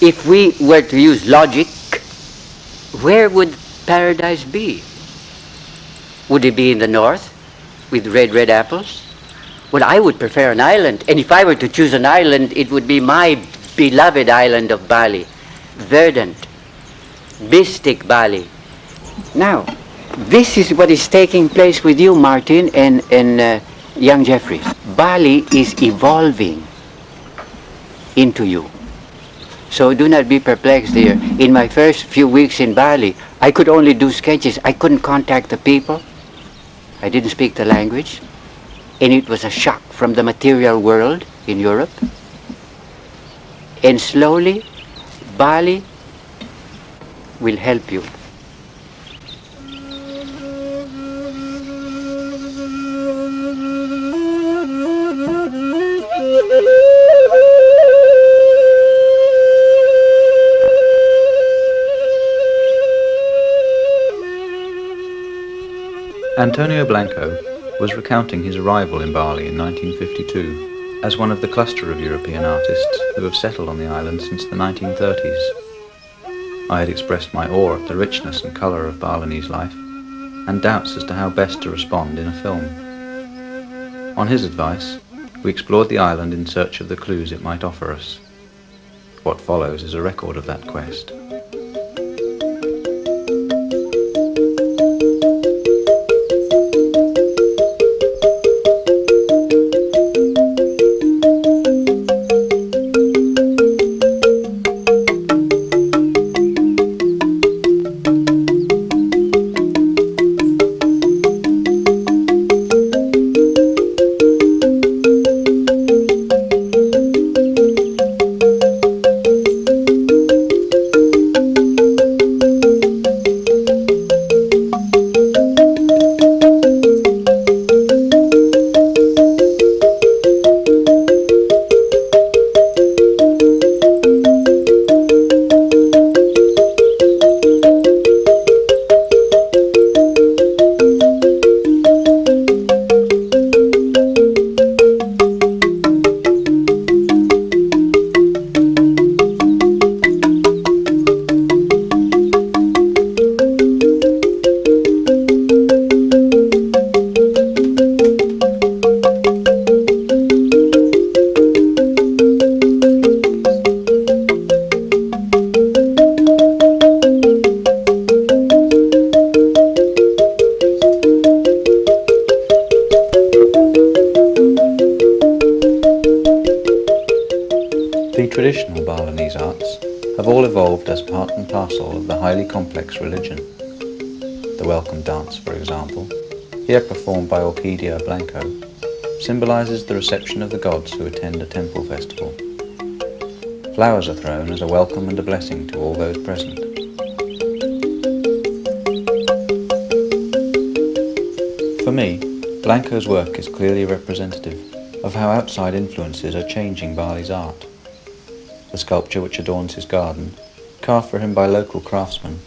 if we were to use logic, where would paradise be? Would it be in the north with red apples? Well, I would prefer an island, and if I were to choose an island, it would be my beloved island of Bali, verdant, mystic Bali. Now, this is what is taking place with you, Martin, and young Jeffries. Bali is evolving into you. So do not be perplexed here. In my first few weeks in Bali, I could only do sketches. I couldn't contact the people. I didn't speak the language. And it was a shock from the material world in Europe. And slowly, Bali will help you. Antonio Blanco was recounting his arrival in Bali in 1952 as one of the cluster of European artists who have settled on the island since the 1930s. I had expressed my awe at the richness and colour of Balinese life, and doubts as to how best to respond in a film. On his advice, we explored the island in search of the clues it might offer us. What follows is a record of that quest. Traditional Balinese arts have all evolved as part and parcel of the highly complex religion. The welcome dance, for example, here performed by Orquídea Blanco, symbolises the reception of the gods who attend a temple festival. Flowers are thrown as a welcome and a blessing to all those present. For me, Blanco's work is clearly representative of how outside influences are changing Bali's art. The sculpture which adorns his garden, carved for him by local craftsmen,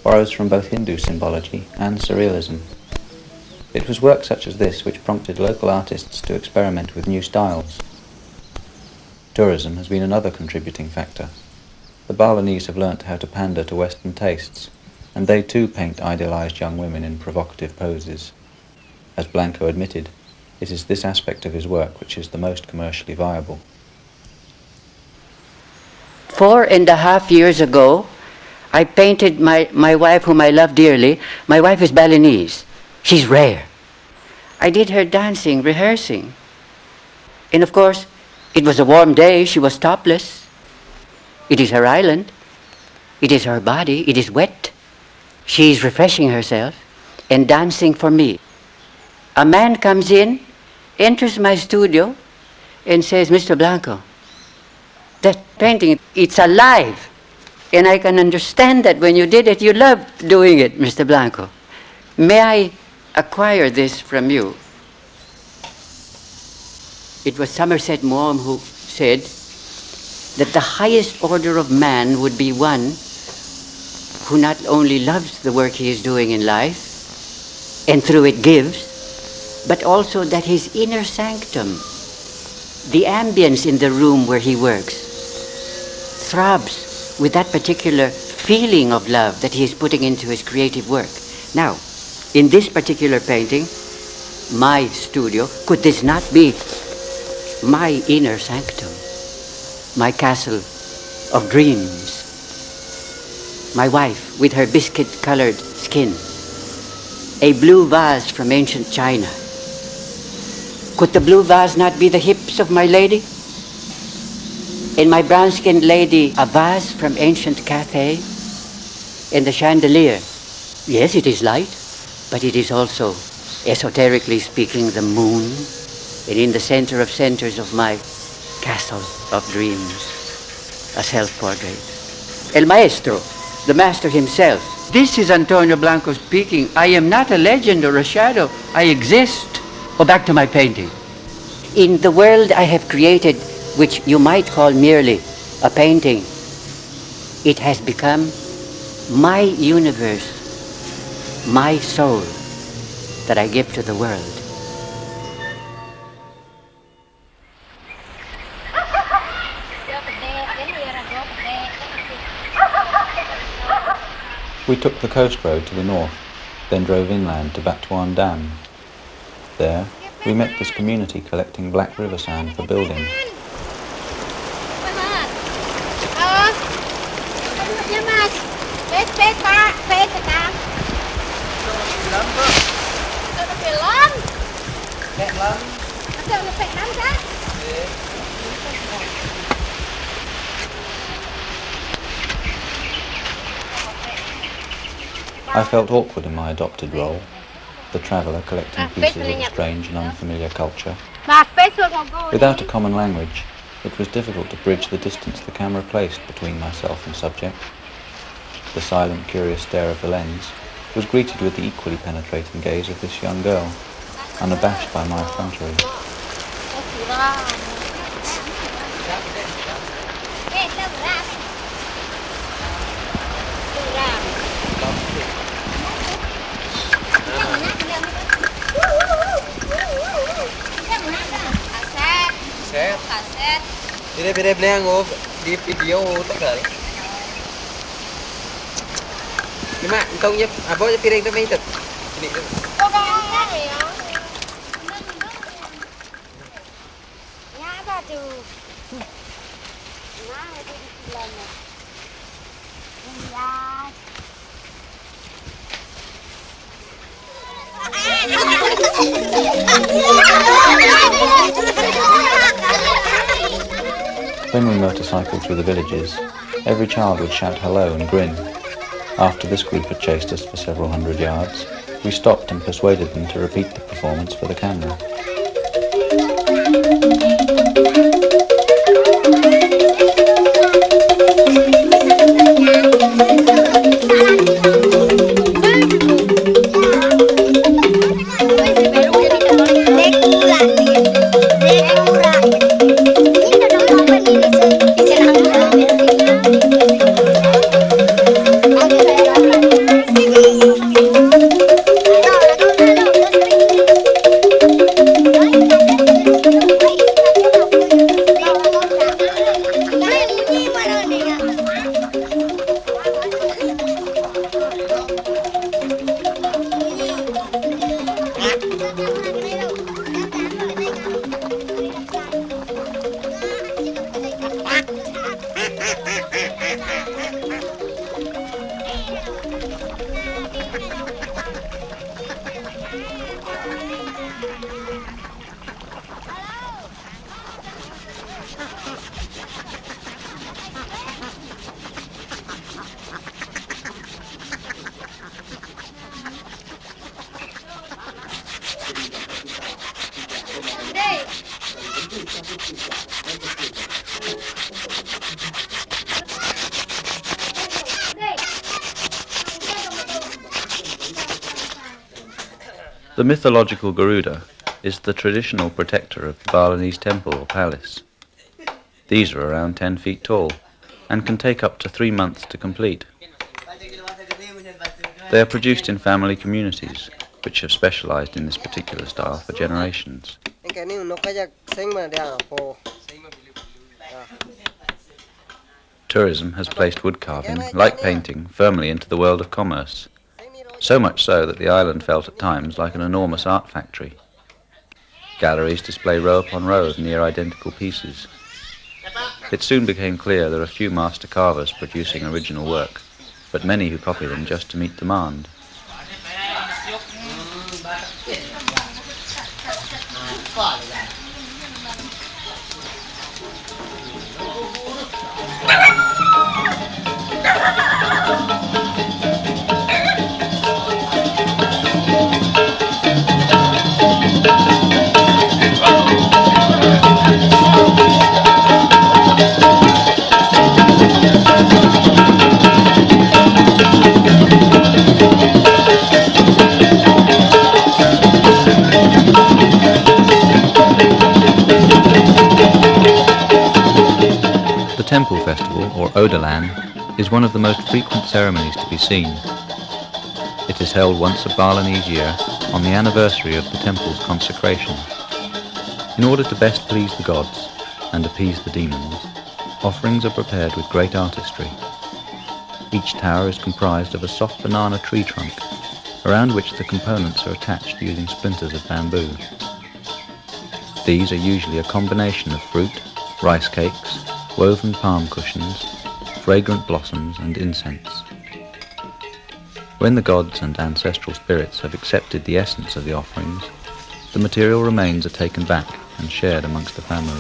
borrows from both Hindu symbology and surrealism. It was work such as this which prompted local artists to experiment with new styles. Tourism has been another contributing factor. The Balinese have learnt how to pander to Western tastes, and they too paint idealised young women in provocative poses. As Blanco admitted, it is this aspect of his work which is the most commercially viable. 4.5 years ago, I painted my wife, whom I love dearly. My wife is Balinese. She's rare. I did her dancing, rehearsing. And of course, it was a warm day. She was topless. It is her island. It is her body. It is wet. She is refreshing herself and dancing for me. A man comes in, enters my studio, and says, "Mr. Blanco, that painting, it's alive. And I can understand that when you did it, you loved doing it, Mr. Blanco. May I acquire this from you?" It was Somerset Maugham who said that the highest order of man would be one who not only loves the work he is doing in life, and through it gives, but also that his inner sanctum, the ambience in the room where he works, throbs with that particular feeling of love that he is putting into his creative work. Now, in this particular painting, my studio, could this not be my inner sanctum, my castle of dreams? My wife with her biscuit-colored skin, a blue vase from ancient China. Could the blue vase not be the hips of my lady? And my brown-skinned lady, a vase from ancient Cathay? And the chandelier, yes, it is light, but it is also, esoterically speaking, the moon. And in the center of centers of my castle of dreams, a self-portrait. El Maestro, the master himself. This is Antonio Blanco speaking. I am not a legend or a shadow. I exist. Go back to my painting. In the world I have created, which you might call merely a painting, it has become my universe, my soul, that I give to the world. We took the coast road to the north, then drove inland to Batuan Dam. There, we met this community collecting black river sand for building. I felt awkward in my adopted role, the traveller collecting pieces of a strange and unfamiliar culture. Without a common language, it was difficult to bridge the distance the camera placed between myself and subject. The silent, curious stare of the lens was greeted with the equally penetrating gaze of this young girl, unabashed by my effrontery. Dia beli di video tất cả. Nhưng mà tông nhá, bao nhiêu tiền đây thật. When we motorcycled through the villages, every child would shout hello and grin. After this group had chased us for several hundred yards, we stopped and persuaded them to repeat the performance for the camera. The mythological Garuda is the traditional protector of the Balinese temple or palace. These are around 10 feet tall and can take up to 3 months to complete. They are produced in family communities, which have specialized in this particular style for generations. Tourism has placed woodcarving, like painting, firmly into the world of commerce, so much so that the island felt at times like an enormous art factory. Galleries display row upon row of near identical pieces. It soon became clear there are few master carvers producing original work, but many who copy them just to meet demand. The Temple Festival, or Odalan, is one of the most frequent ceremonies to be seen. It is held once a Balinese year on the anniversary of the temple's consecration. In order to best please the gods and appease the demons, offerings are prepared with great artistry. Each tower is comprised of a soft banana tree trunk, around which the components are attached using splinters of bamboo. These are usually a combination of fruit, rice cakes, woven palm cushions, fragrant blossoms and incense. When the gods and ancestral spirits have accepted the essence of the offerings, the material remains are taken back and shared amongst the family.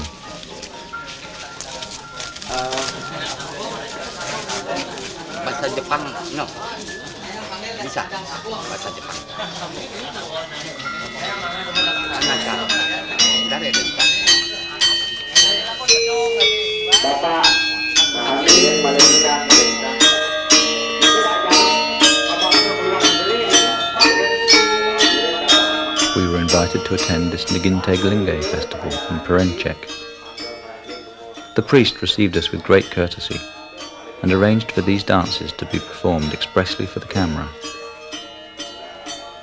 Bahasa Jepang, no. Bisa. Bahasa Jepang. Bentar ya, bentar. Bapak, We were invited to attend this Nginte festival in Perenchek. The priest received us with great courtesy and arranged for these dances to be performed expressly for the camera.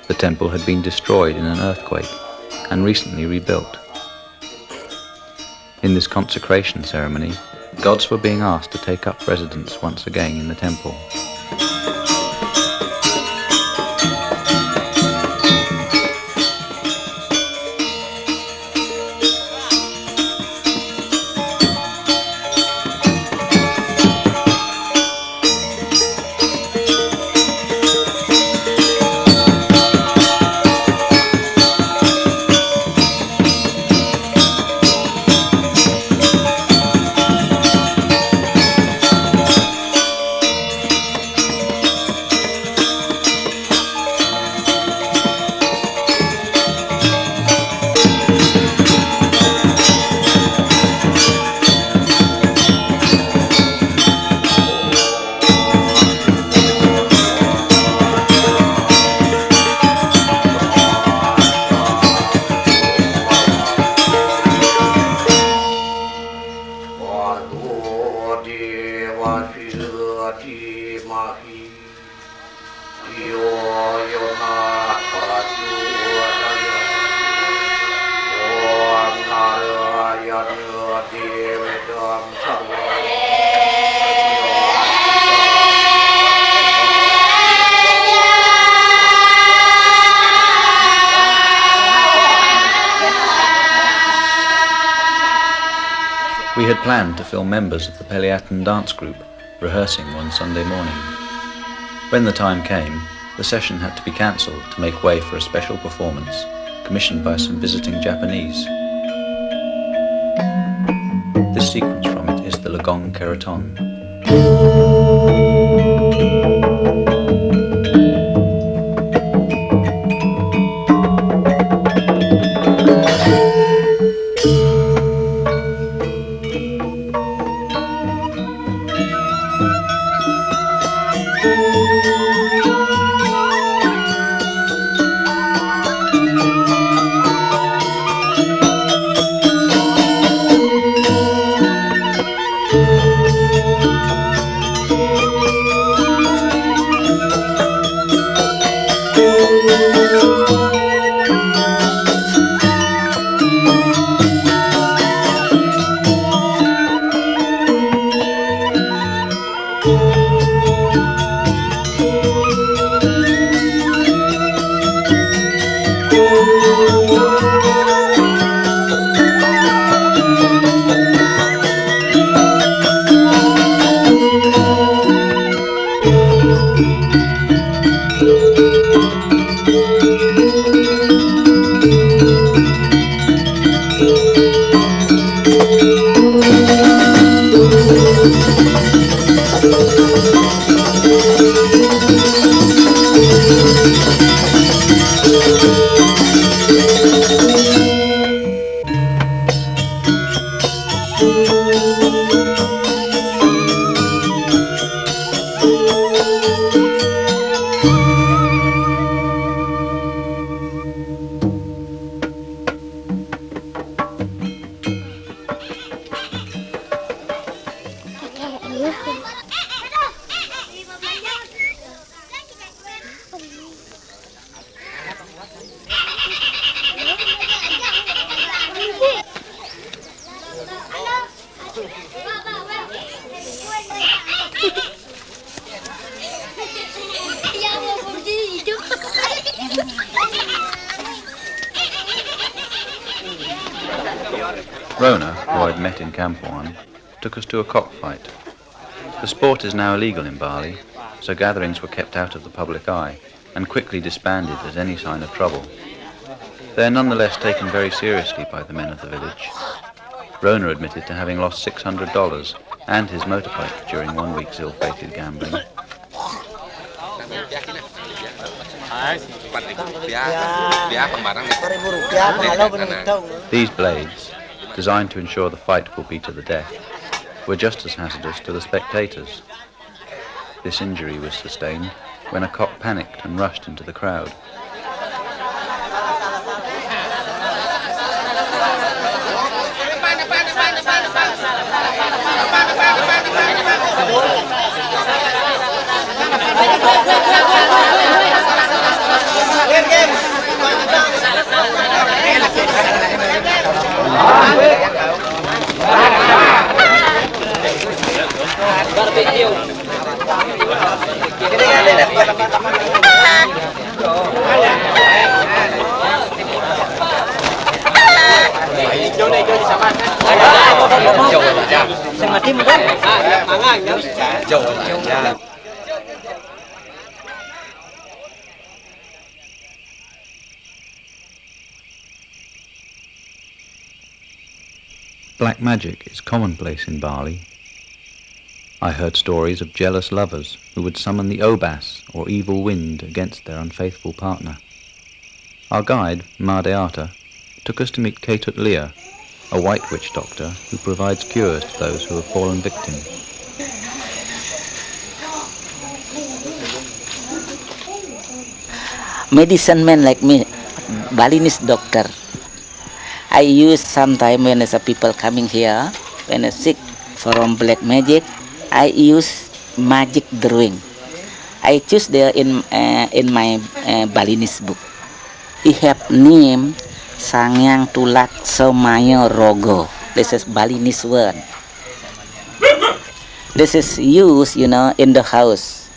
The temple had been destroyed in an earthquake and recently rebuilt. In this consecration ceremony, gods were being asked to take up residence once again in the temple. We had planned to film members of the Peliatan dance group rehearsing one Sunday morning. When the time came, the session had to be cancelled to make way for a special performance commissioned by some visiting Japanese. This sequence from it is the Legong Keraton. Rona, who I'd met in Kampuan, took us to a cockfight. The sport is now illegal in Bali, so gatherings were kept out of the public eye and quickly disbanded at any sign of trouble. They are nonetheless taken very seriously by the men of the village. Rona admitted to having lost $600 and his motorbike during 1 week's ill-fated gambling. These blades, designed to ensure the fight will be to the death, were just as hazardous to the spectators. This injury was sustained when a cock panicked and rushed into the crowd. Black magic is commonplace in Bali. I heard stories of jealous lovers who would summon the obas, or evil wind, against their unfaithful partner. Our guide, Made Arta, took us to meet Ketut Lia, a white witch doctor who provides cures to those who have fallen victim. Medicine man like me, Balinese doctor. I use sometime when there's a people coming here, when they're sick from black magic, I use magic drawing. I choose there in my Balinese book. He have name Sangyang Tulak Somayo Rogo. This is Balinese word. This is used, in the house.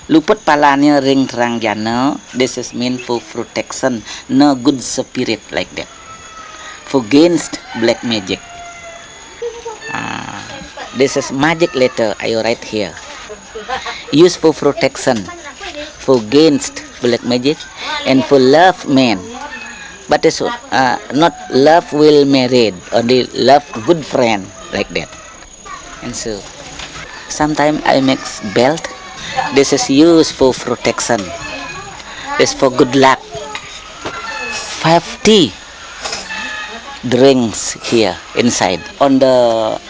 Luput palanya ring terang jana. This is meant for protection, no good spirit like that. For against black magic. This is magic letter I write here. Used for protection, for against black magic, and for love man. But it's not love will married, only love good friend like that. And so, sometimes I make belt. This is used for protection. This for good luck. 50 drinks here inside. On the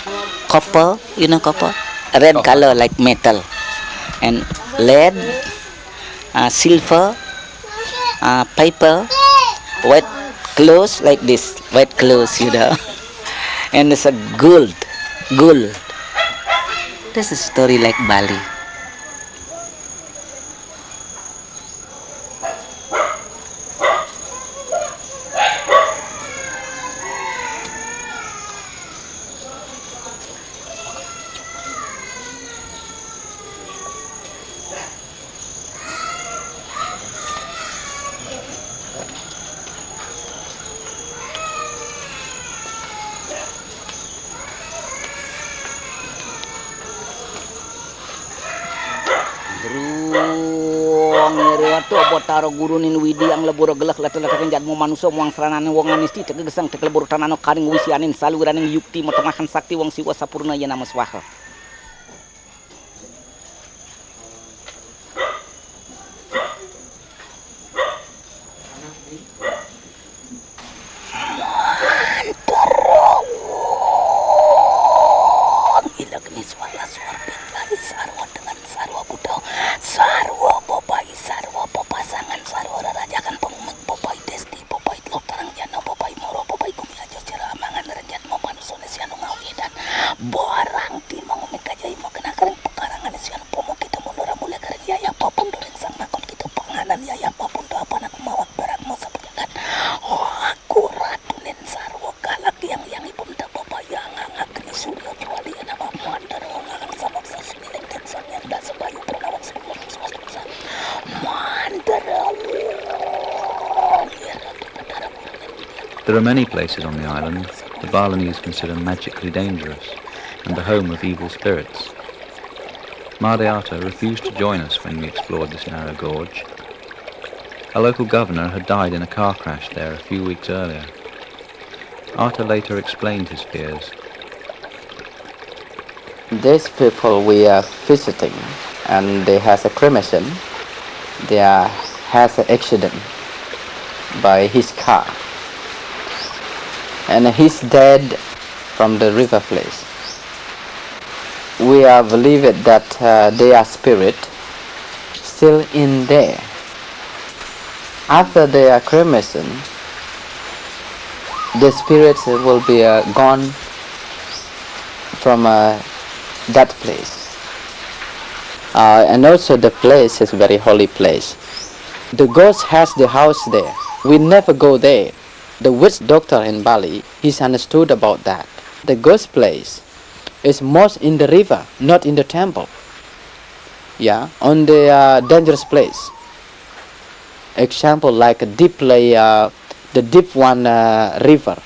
copper, copper? Red color like metal. And lead, silver, paper, white clothes like this. White clothes, And it's a gold. This is a story like Bali. rewato botaro gurunin widi ang laburo gelak lata-latakan jadmu manusia muang serananin wong anisti tegegesang tekelebur tanano karing wisianin saluraning yukti matemahan sakti wong siwa sapurna ya nama swaha. There are many places on the island the Balinese consider magically dangerous and the home of evil spirits. Made Arta refused to join us when we explored this narrow gorge. A local governor had died in a car crash there a few weeks earlier. Arta later explained his fears. These people we are visiting, and they has a cremation. There has an accident by his car, and he's dead from the river place. We are believed that they are spirit still in there. After their cremation, the spirits will be gone from that place. And also the place is very holy place. The ghost has the house there. We never go there. The witch doctor in Bali, he's understood about that. The ghost place is most in the river, not in the temple. Yeah, on the dangerous place. Example like a deep the deep one river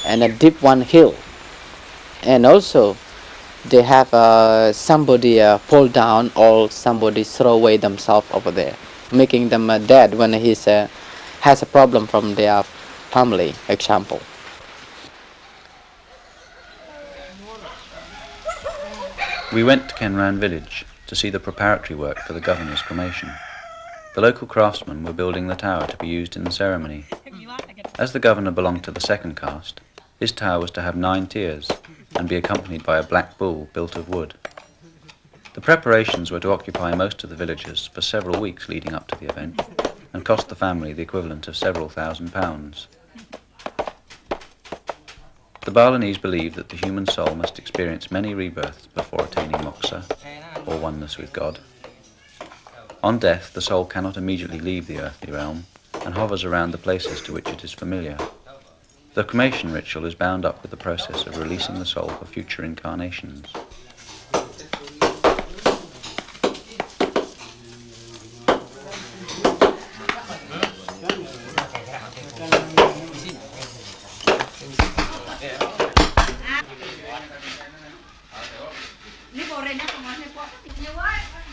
and a deep one hill. And also they have somebody fall down or somebody throw away themselves over there, making them dead when he's has a problem from their family, example. We went to Kenran village to see the preparatory work for the governor's cremation. The local craftsmen were building the tower to be used in the ceremony. As the governor belonged to the second caste, his tower was to have 9 tiers and be accompanied by a black bull built of wood. The preparations were to occupy most of the villagers for several weeks leading up to the event and cost the family the equivalent of several £1,000s. The Balinese believe that the human soul must experience many rebirths before attaining moksha, or oneness with God. On death, the soul cannot immediately leave the earthly realm and hovers around the places to which it is familiar. The cremation ritual is bound up with the process of releasing the soul for future incarnations.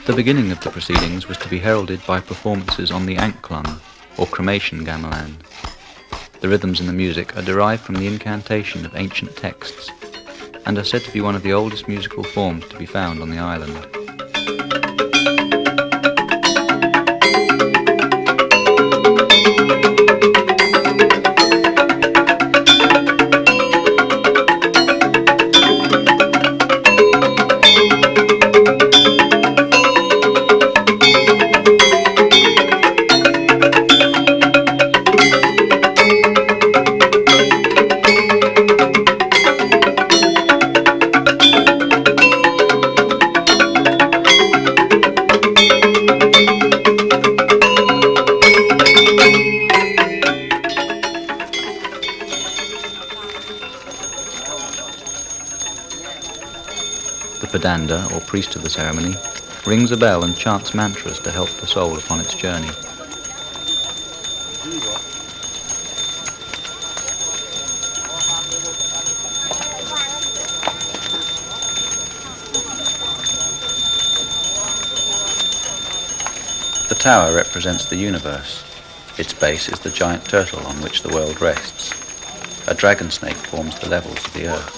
The beginning of the proceedings was to be heralded by performances on the anklang, or cremation gamelan. The rhythms in the music are derived from the incantation of ancient texts and are said to be one of the oldest musical forms to be found on the island. The pedanda, or priest of the ceremony, rings a bell and chants mantras to help the soul upon its journey. The tower represents the universe. Its base is the giant turtle on which the world rests. A dragon snake forms the levels of the earth.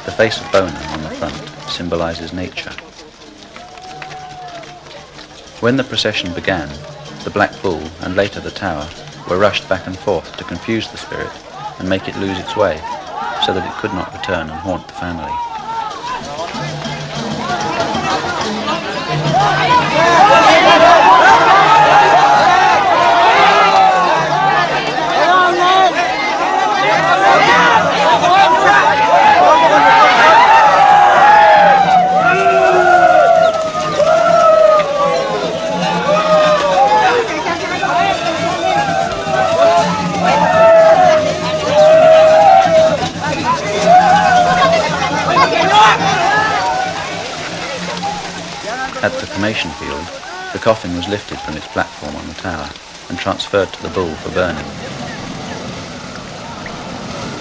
The face of Bona on the front symbolises nature. When the procession began, the Black Bull and later the tower were rushed back and forth to confuse the spirit and make it lose its way, so that it could not return and haunt the family. At the cremation field, the coffin was lifted from its platform on the tower and transferred to the bull for burning.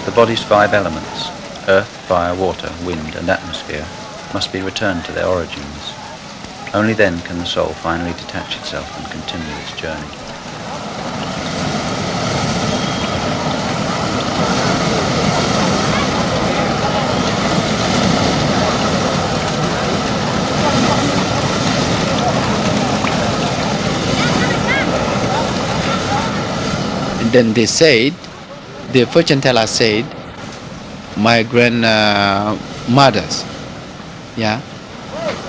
The body's 5 elements, earth, fire, water, wind and atmosphere, must be returned to their origins. Only then can the soul finally detach itself and continue its journey. Then they said, the fortune teller said, my grandmothers,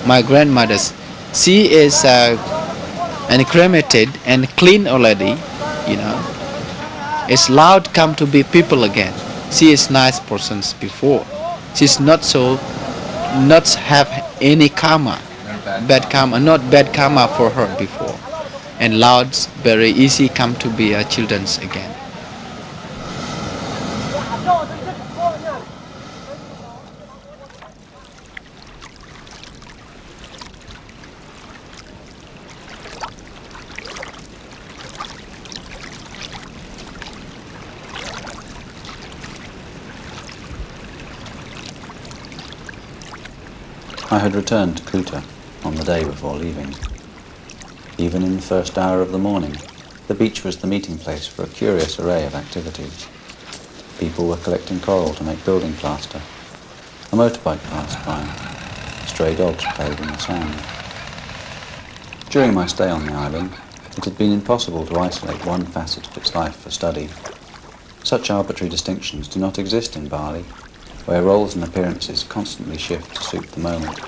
my grandmothers, she is and cremated and clean already, It's allowed come to be people again. She is nice persons before. She's not have any karma, not bad karma for her before. And louds very easy come to be children's again. I had returned to Kuta on the day before leaving. Even in the first hour of the morning, the beach was the meeting place for a curious array of activities. People were collecting coral to make building plaster. A motorbike passed by. Stray dogs played in the sand. During my stay on the island, it had been impossible to isolate one facet of its life for study. Such arbitrary distinctions do not exist in Bali, where roles and appearances constantly shift to suit the moment.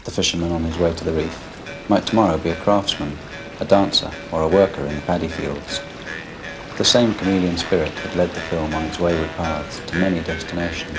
The fisherman on his way to the reef might tomorrow be a craftsman, a dancer, or a worker in the paddy fields. The same chameleon spirit had led the film on its wayward paths to many destinations.